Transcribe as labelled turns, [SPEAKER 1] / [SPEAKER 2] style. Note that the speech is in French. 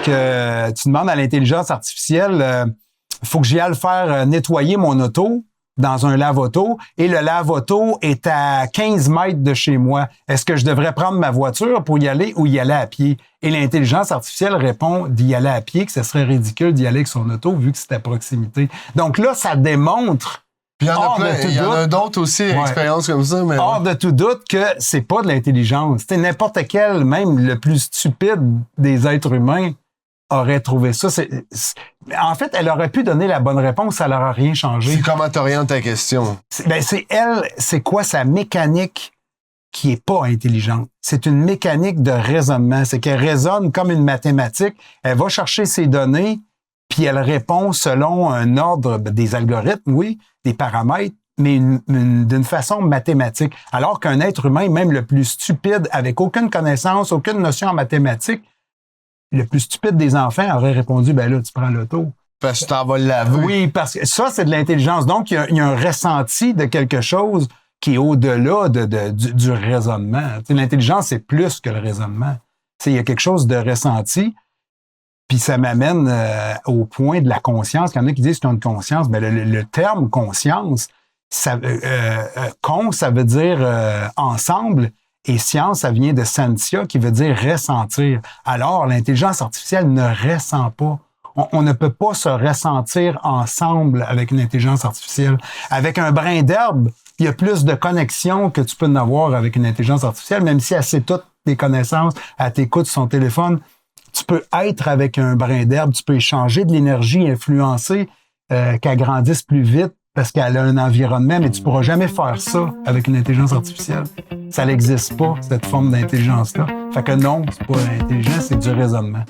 [SPEAKER 1] Que tu demandes à l'intelligence artificielle, faut que j'y aille faire nettoyer mon auto dans un lave-auto et le lave-auto est à 15 mètres de chez moi. Est-ce que je devrais prendre ma voiture pour y aller ou y aller à pied? Et l'intelligence artificielle répond d'y aller à pied, que ce serait ridicule d'y aller avec son auto vu que c'est à proximité. Donc là, ça démontre...
[SPEAKER 2] Puis il y en a plein, il y en a d'autres aussi, expériences comme ça. Mais
[SPEAKER 1] hors de tout doute que c'est pas de l'intelligence. T'sais, n'importe quel, même le plus stupide des êtres humains, aurait trouvé ça. En fait, elle aurait pu donner la bonne réponse, ça leur a rien changé.
[SPEAKER 2] C'est comment t'orientes ta question?
[SPEAKER 1] C'est quoi sa mécanique qui est pas intelligente? C'est une mécanique de raisonnement. C'est qu'elle raisonne comme une mathématique. Elle va chercher ses données, puis elle répond selon un ordre des algorithmes, oui, des paramètres, mais d'une façon mathématique. Alors qu'un être humain, même le plus stupide, avec aucune connaissance, aucune notion en mathématiques, le plus stupide des enfants aurait répondu, ben là, tu prends l'auto.
[SPEAKER 2] Parce que tu t'en vas le laver.
[SPEAKER 1] Oui, parce que ça, c'est de l'intelligence. Donc, il y a un ressenti de quelque chose qui est au-delà du raisonnement. T'sais, l'intelligence, c'est plus que le raisonnement. Il y a quelque chose de ressenti. Puis ça m'amène au point de la conscience. Il y en a qui disent qu'ils ont une conscience. Ben, le terme conscience, ça veut dire ensemble. Et science, ça vient de sentia, qui veut dire ressentir. Alors, l'intelligence artificielle ne ressent pas. On ne peut pas se ressentir ensemble avec une intelligence artificielle. Avec un brin d'herbe, il y a plus de connexion que tu peux en avoir avec une intelligence artificielle, même si elle sait toutes tes connaissances, elle t'écoute sur son téléphone. Tu peux être avec un brin d'herbe, tu peux échanger de l'énergie, influencer qu'elle grandisse plus vite, parce qu'elle a un environnement, mais tu pourras jamais faire ça avec une intelligence artificielle. Ça n'existe pas, cette forme d'intelligence-là. Fait que non, c'est pas intelligent, c'est du raisonnement.